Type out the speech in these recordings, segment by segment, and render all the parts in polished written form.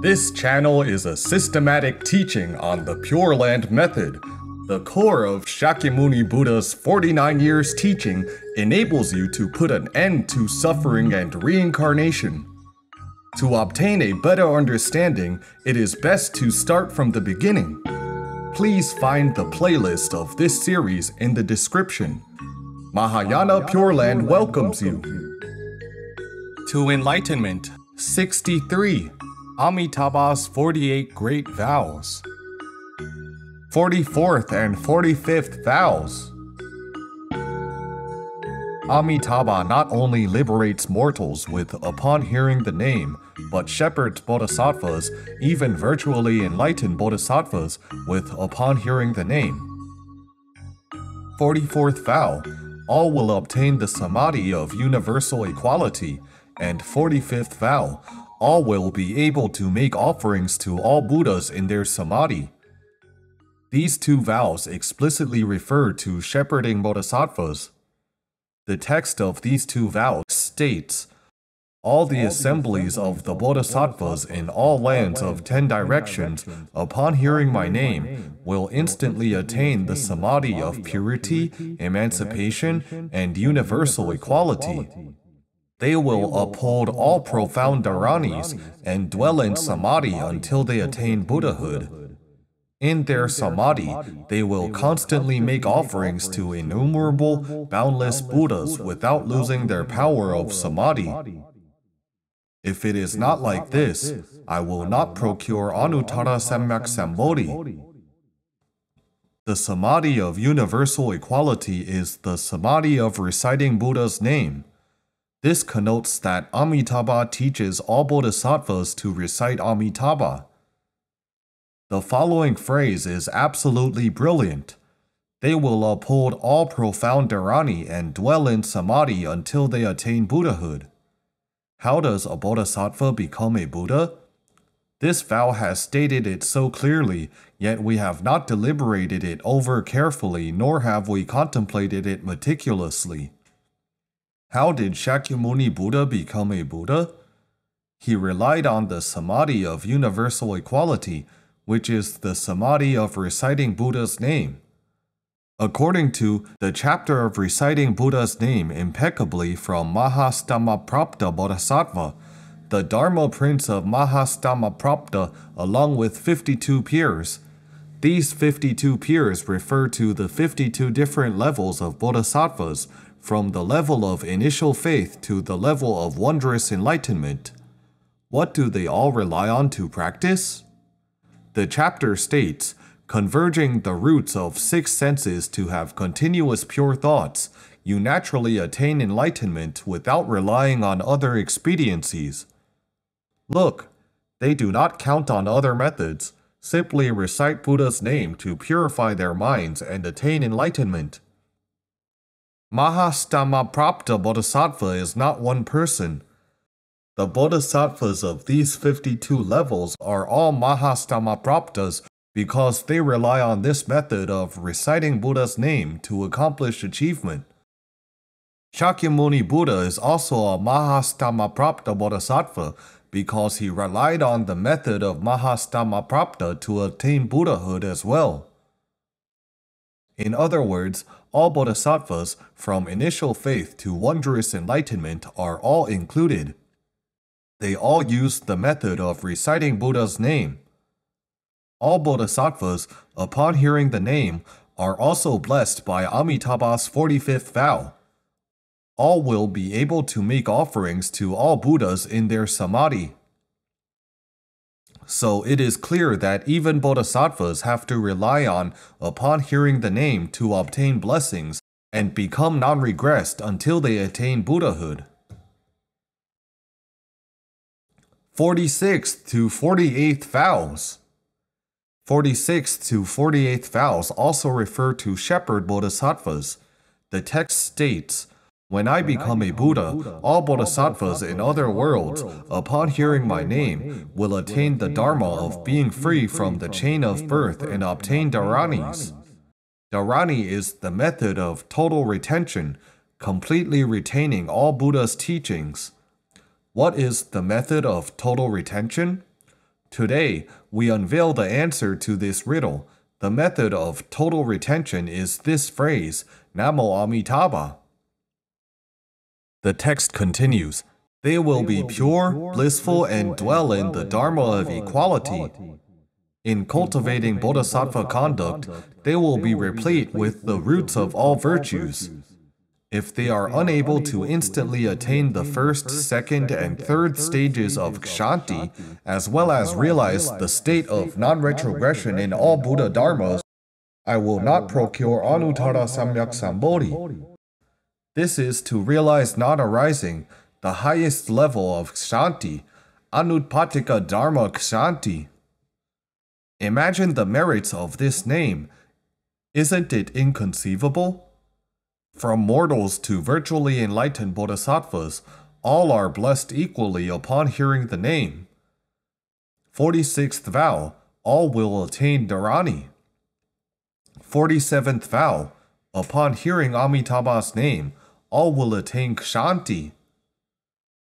This channel is a systematic teaching on the Pure Land method. The core of Shakyamuni Buddha's 49 years teaching enables you to put an end to suffering and reincarnation. To obtain a better understanding, it is best to start from the beginning. Please find the playlist of this series in the description. Mahayana Pure Land welcomes you. To Enlightenment 63. Amitabha's 48 Great Vows. 44th and 45th Vows. Amitabha not only liberates mortals with upon hearing the name, but shepherds bodhisattvas, even virtually enlightened bodhisattvas, with upon hearing the name. 44th Vow. All will obtain the Samadhi of universal equality, and 45th Vow. All will be able to make offerings to all Buddhas in their Samadhi. These two vows explicitly refer to shepherding bodhisattvas. The text of these two vows states, "All the assemblies of the bodhisattvas in all lands of 10 directions, upon hearing my name, will instantly attain the Samadhi of purity, emancipation, and universal equality. They will uphold all profound dhāraṇīs and dwell in Samadhi until they attain Buddhahood. In their Samadhi, they will constantly make offerings to innumerable, boundless Buddhas without losing their power of Samadhi. If it is not like this, I will not procure anutpattika-dharma-kṣānti. The Samadhi of universal equality is the Samadhi of reciting Buddha's name. This connotes that Amitabha teaches all bodhisattvas to recite Amitabha. The following phrase is absolutely brilliant. They will uphold all profound dhāraṇī and dwell in Samadhi until they attain Buddhahood. How does a bodhisattva become a Buddha? This vow has stated it so clearly, yet we have not deliberated it over carefully, nor have we contemplated it meticulously. How did Shakyamuni Buddha become a Buddha? He relied on the Samadhi of universal equality, which is the Samadhi of reciting Buddha's name. According to the chapter of reciting Buddha's name impeccably from Mahāstammaprapta Bodhisattva, the Dharma Prince of Mahāstammaprapta along with 52 peers. These 52 peers refer to the 52 different levels of bodhisattvas, from the level of initial faith to the level of wondrous enlightenment. What do they all rely on to practice? The chapter states, converging the roots of 6 senses to have continuous pure thoughts, you naturally attain enlightenment without relying on other expediencies. Look, they do not count on other methods, simply recite Buddha's name to purify their minds and attain enlightenment. Mahāstammaprapta Bodhisattva is not one person. The bodhisattvas of these 52 levels are all Mahāstammapraptas because they rely on this method of reciting Buddha's name to accomplish achievement. Shakyamuni Buddha is also a Mahāstammaprapta Bodhisattva because he relied on the method of Mahāstammaprapta to attain Buddhahood as well. In other words, all bodhisattvas, from initial faith to wondrous enlightenment, are all included. They all use the method of reciting Buddha's name. All bodhisattvas, upon hearing the name, are also blessed by Amitabha's 45th vow. All will be able to make offerings to all Buddhas in their Samadhi. So it is clear that even bodhisattvas have to rely on upon hearing the name to obtain blessings and become non-regressed until they attain Buddhahood. 46th to 48th Vows. 46th to 48th vows also refer to shepherd bodhisattvas. The text states, when I become a Buddha, all bodhisattvas in other worlds, upon hearing my name, will attain the dharma of being free from the chain of birth and obtain dhāraṇīs. Dhāraṇī is the method of total retention, completely retaining all Buddha's teachings. What is the method of total retention? Today, we unveil the answer to this riddle. The method of total retention is this phrase, Namo Amitabha. The text continues, "They will be pure, blissful, and dwell in the Dharma of equality. In cultivating bodhisattva conduct, they will be replete with the roots of all virtues. If they are unable to instantly attain the first, second, and third stages of kṣānti, as well as realize the state of non-retrogression in all Buddha dharmas, I will not procure anuttara samyak sambodhi. This is to realize non-arising, the highest level of kṣānti, anutpattika-dharma-kṣānti. Imagine the merits of this name. Isn't it inconceivable? From mortals to virtually enlightened bodhisattvas, all are blessed equally upon hearing the name. 46th vow, all will attain dhāraṇī. 47th vow, upon hearing Amitabha's name, all will attain kṣānti.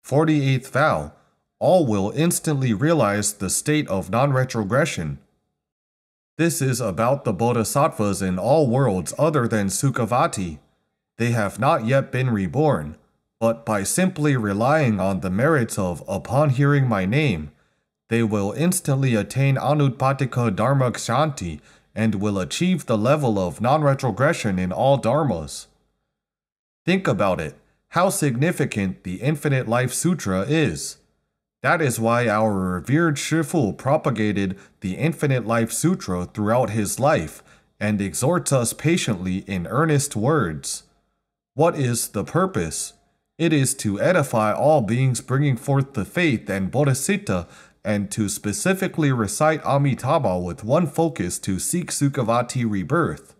48th vow, all will instantly realize the state of non-retrogression. This is about the bodhisattvas in all worlds other than Sukhavati. They have not yet been reborn, but by simply relying on the merits of upon hearing my name, they will instantly attain anutpattika-dharma-kṣānti and will achieve the level of non-retrogression in all dharmas. Think about it, how significant the Infinite Life Sutra is. That is why our revered Shifu propagated the Infinite Life Sutra throughout his life and exhorts us patiently in earnest words. What is the purpose? It is to edify all beings bringing forth the faith and bodhicitta and to specifically recite Amitabha with one focus to seek Sukhavati rebirth.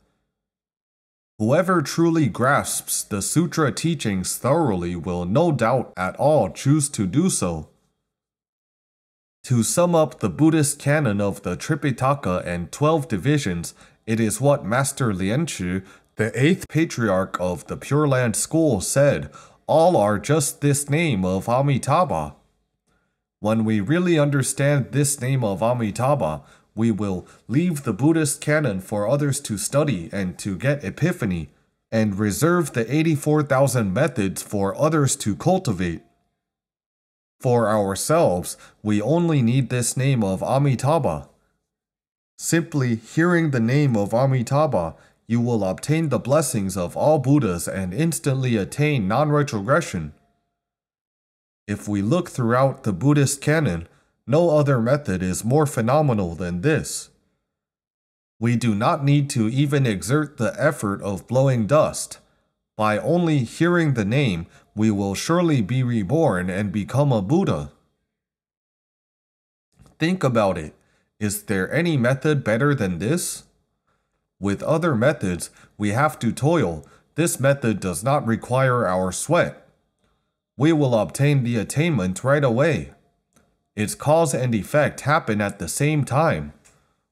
Whoever truly grasps the sutra teachings thoroughly will no doubt at all choose to do so. To sum up the Buddhist canon of the Tripitaka and 12 divisions, it is what Master Lian Chi, the 8th patriarch of the Pure Land school, said, all are just this name of Amitabha. When we really understand this name of Amitabha, we will leave the Buddhist canon for others to study and to get epiphany, and reserve the 84,000 methods for others to cultivate. For ourselves, we only need this name of Amitabha. Simply hearing the name of Amitabha, you will obtain the blessings of all Buddhas and instantly attain non-retrogression. If we look throughout the Buddhist canon, no other method is more phenomenal than this. We do not need to even exert the effort of blowing dust. By only hearing the name, we will surely be reborn and become a Buddha. Think about it. Is there any method better than this? With other methods, we have to toil. This method does not require our sweat. We will obtain the attainment right away. Its cause and effect happen at the same time.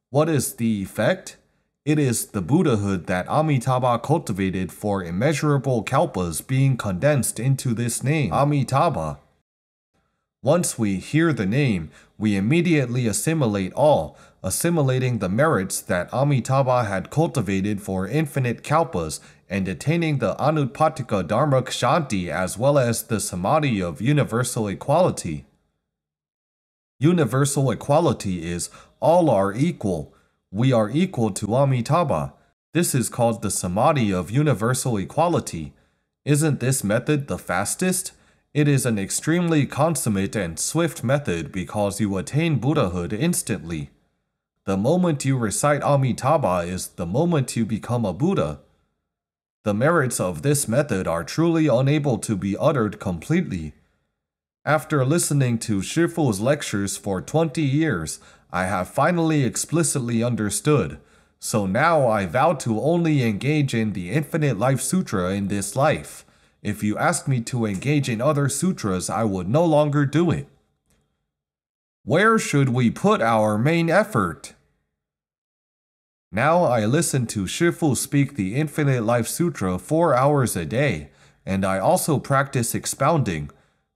What is the effect? It is the Buddhahood that Amitabha cultivated for immeasurable kalpas being condensed into this name, Amitabha. Once we hear the name, we immediately assimilate all, assimilating the merits that Amitabha had cultivated for infinite kalpas and attaining the anutpattika-dharma-kṣānti as well as the Samadhi of universal equality. Universal equality is all are equal. We are equal to Amitabha. This is called the Samadhi of universal equality. Isn't this method the fastest? It is an extremely consummate and swift method because you attain Buddhahood instantly. The moment you recite Amitabha is the moment you become a Buddha. The merits of this method are truly unable to be uttered completely. After listening to Shifu's lectures for 20 years, I have finally explicitly understood. So now I vow to only engage in the Infinite Life Sutra in this life. If you ask me to engage in other sutras, I would no longer do it. Where should we put our main effort? Now I listen to Shifu speak the Infinite Life Sutra 4 hours a day, and I also practice expounding.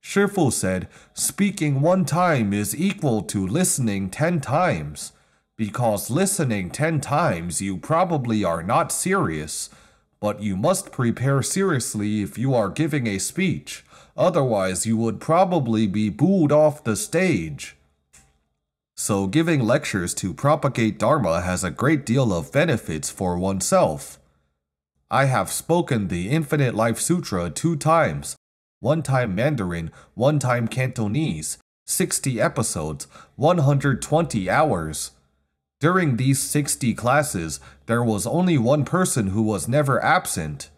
Shifu said, speaking 1 time is equal to listening 10 times. Because listening 10 times, you probably are not serious. But you must prepare seriously if you are giving a speech. Otherwise, you would probably be booed off the stage. So giving lectures to propagate Dharma has a great deal of benefits for oneself. I have spoken the Infinite Life Sutra 2 times. 1 time Mandarin, 1 time Cantonese, 60 episodes, 120 hours. During these 60 classes, there was only 1 person who was never absent.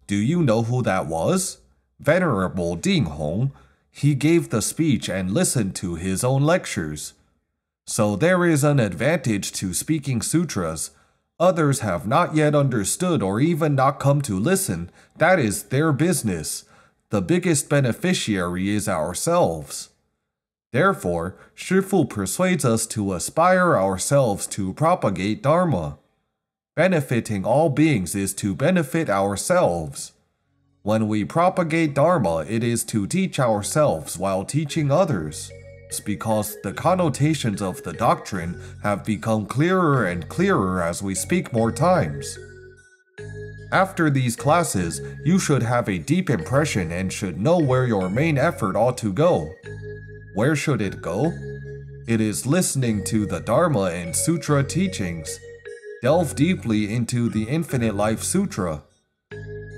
Do you know who that was? Venerable Ding-Hong. He gave the speech and listened to his own lectures. So there is an advantage to speaking sutras. Others have not yet understood or even not come to listen. That is their business. The biggest beneficiary is ourselves. Therefore, Shifu persuades us to aspire ourselves to propagate Dharma. Benefiting all beings is to benefit ourselves. When we propagate Dharma, it is to teach ourselves while teaching others. It's because the connotations of the doctrine have become clearer and clearer as we speak more times. After these classes, you should have a deep impression and should know where your main effort ought to go. Where should it go? It is listening to the Dharma and Sutra teachings. Delve deeply into the Infinite Life Sutra.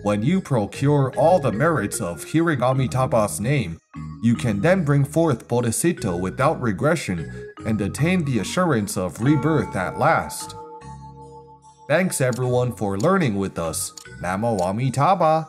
When you procure all the merits of hearing Amitabha's name, you can then bring forth Bodhisattva without regression and attain the assurance of rebirth at last. Thanks everyone for learning with us. Namo Amitabha.